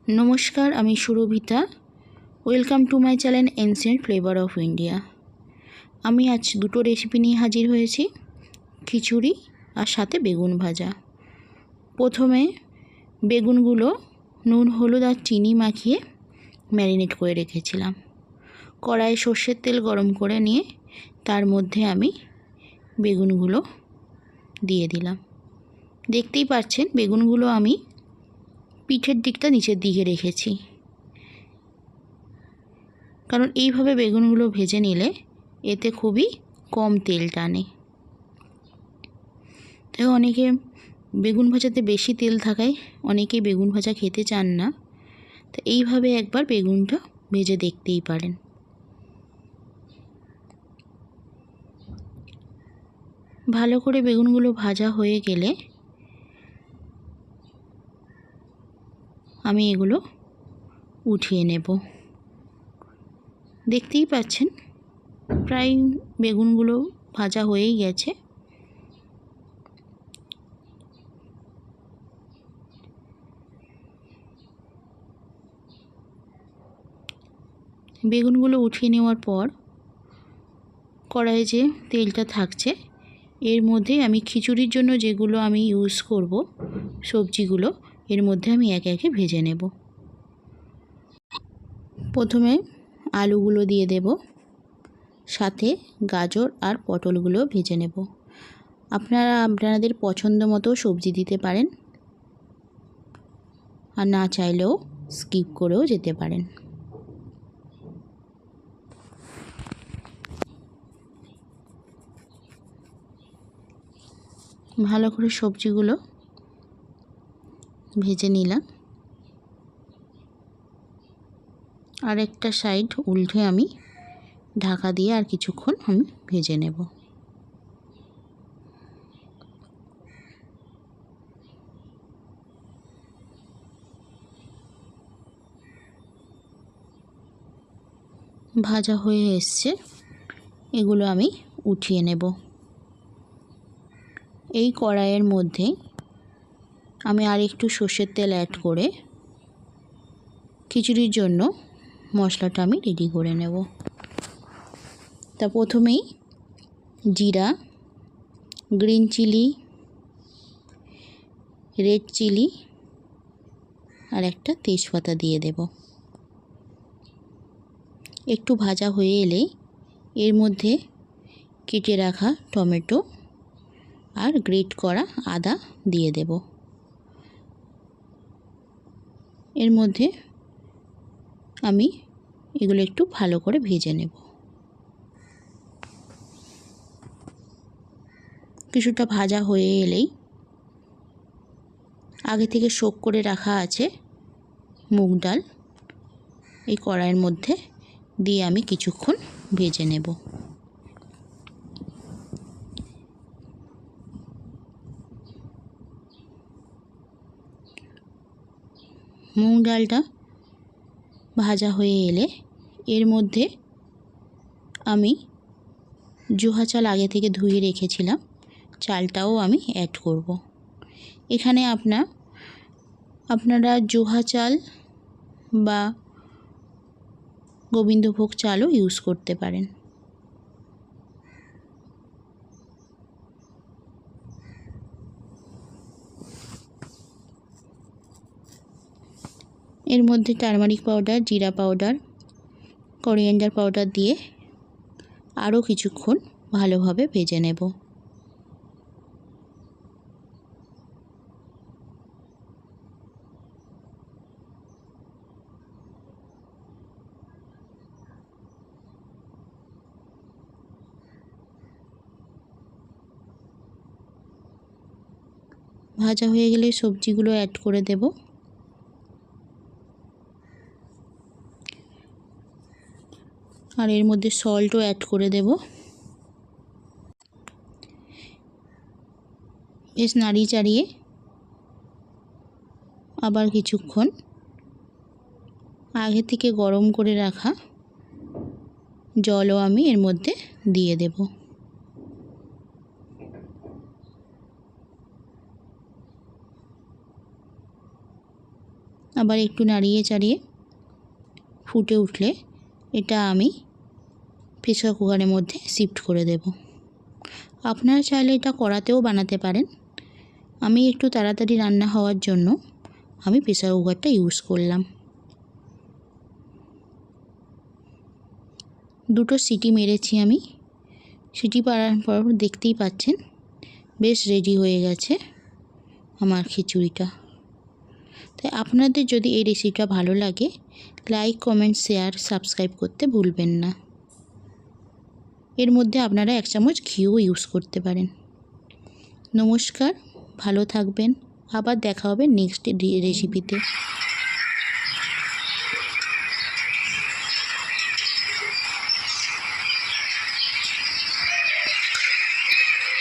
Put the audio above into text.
नमस्कार आमी Surabhita welcome to my channel ancient flavour of India. आमी आज दुटो रेसिपि निये हाजिर हयेछि, खिचुड़ी और साथे बेगुन भाजा। प्रथमे बेगुनगुलो नुन हलुद और चीनी माखिए मैरिनेट करे रेखेछिलाम। कड़ाई सर्षेर तेल गरम करे निये तार मध्य आमी बेगुनगुलो दिए दिलाम। देखतेई पाच्छेन बेगुनगुलो आमी পিঠের দিকটা নিচের দিকে রেখেছি, কারণ এইভাবে বেগুনগুলো ভেজে নিলে এতে খুবই কম তেল টানে। তাই অনেকে বেগুন ভাজাতে বেশি তেল থাকায় অনেকেই বেগুন ভাজা খেতে চান না, তো এইভাবে একবার বেগুনটা ভেজে দেখতেই পারেন। ভালো করে বেগুনগুলো ভাজা হয়ে গেলে আমি এগুলো উঠিয়ে নেব। দেখতেই পাচ্ছেন প্রায় বেগুনগুলো ভাজা হয়েই গেছে। বেগুনগুলো উঠিয়ে নেওয়ার পর কড়াইয়ে যে তেলটা থাকছে এর মধ্যে আমি খিচুড়ির জন্য যেগুলো আমি ইউজ করব সবজিগুলো এর মধ্যে আমি একে একে ভেজে নেব। প্রথমে আলুগুলো দিয়ে দেব, সাথে গাজর আর পটলগুলো ভেজে নেব। আপনারা আপনাদের পছন্দ মতো সবজি দিতে পারেন, আর না চাইলেও স্কিপ করেও যেতে পারেন। ভালো করে সবজিগুলো ভেজে নিলাম। আর একটা সাইড উল্টে আমি ঢাকা দিয়ে আর কিছুক্ষণ আমি ভেজে নেব। ভাজা হয়ে এসছে, এগুলো আমি উঠিয়ে নেব। এই কড়াইয়ের মধ্যে আমি আর একটু সর্ষের তেল অ্যাড করে খিচুড়ির জন্য মশলাটা আমি রেডি করে নেব। তা প্রথমেই জিরা, গ্রিন চিলি, রেড চিলি আর একটা তেজপাতা দিয়ে দেব। একটু ভাজা হয়ে এলে এর মধ্যে কেটে রাখা টমেটো আর গ্রেট করা আদা দিয়ে দেব। এর মধ্যে আমি এগুলো একটু ভালো করে ভেজে নেব। কিছুটা ভাজা হয়ে এলেই আগে থেকে সোক করে রাখা আছে মুগ ডাল এই কড়াইয়ের মধ্যে দিয়ে আমি কিছুক্ষণ ভেজে নেব। মুগ ডালটা ভাজা হয়ে এলে এর মধ্যে আমি জোহা চাল আগে থেকে ধুয়ে রেখেছিলাম, চালটাও আমি অ্যাড করব। এখানে আপনারা জোহা চাল বা গোবিন্দভোগ চালও ইউজ করতে পারেন। এর মধ্যে টারমারিক পাউডার, জিরা পাউডার, করিয়েন্ডার পাউডার দিয়ে আরও কিছুক্ষণ ভালোভাবে ভেজে নেব। ভাজা হয়ে গেলে সবজিগুলো অ্যাড করে দেব। আর এর মধ্যে সল্টও অ্যাড করে দেব। বেশ নাড়িয়ে চাড়িয়ে আবার কিছুক্ষণ আগে থেকে গরম করে রাখা জলও আমি এর মধ্যে দিয়ে দেব। আবার একটু নাড়িয়ে চাড়িয়ে ফুটে উঠলে এটা আমি প্রেসার কুকারের মধ্যে শিফট করে দেব। আপনারা চাইলে এটা কড়াতেও বানাতে পারেন। আমি একটু তাড়াতাড়ি রান্না হওয়ার জন্য আমি প্রেসার কুকারটা ইউজ করলাম। দুটো সিটি মেরেছি আমি। সিটি মারার পর দেখতেই পাচ্ছেন বেশ রেডি হয়ে গেছে আমার খিচুড়িটা। তাই আপনাদের যদি এই রেসিপিটা ভালো লাগে লাইক, কমেন্ট, শেয়ার, সাবস্ক্রাইব করতে ভুলবেন না। এর মধ্যে আপনারা 1 চামচ ঘিও ইউজ করতে পারেন। নমস্কার, ভালো থাকবেন। আবার দেখা হবে নেক্সট রেসিপিতে।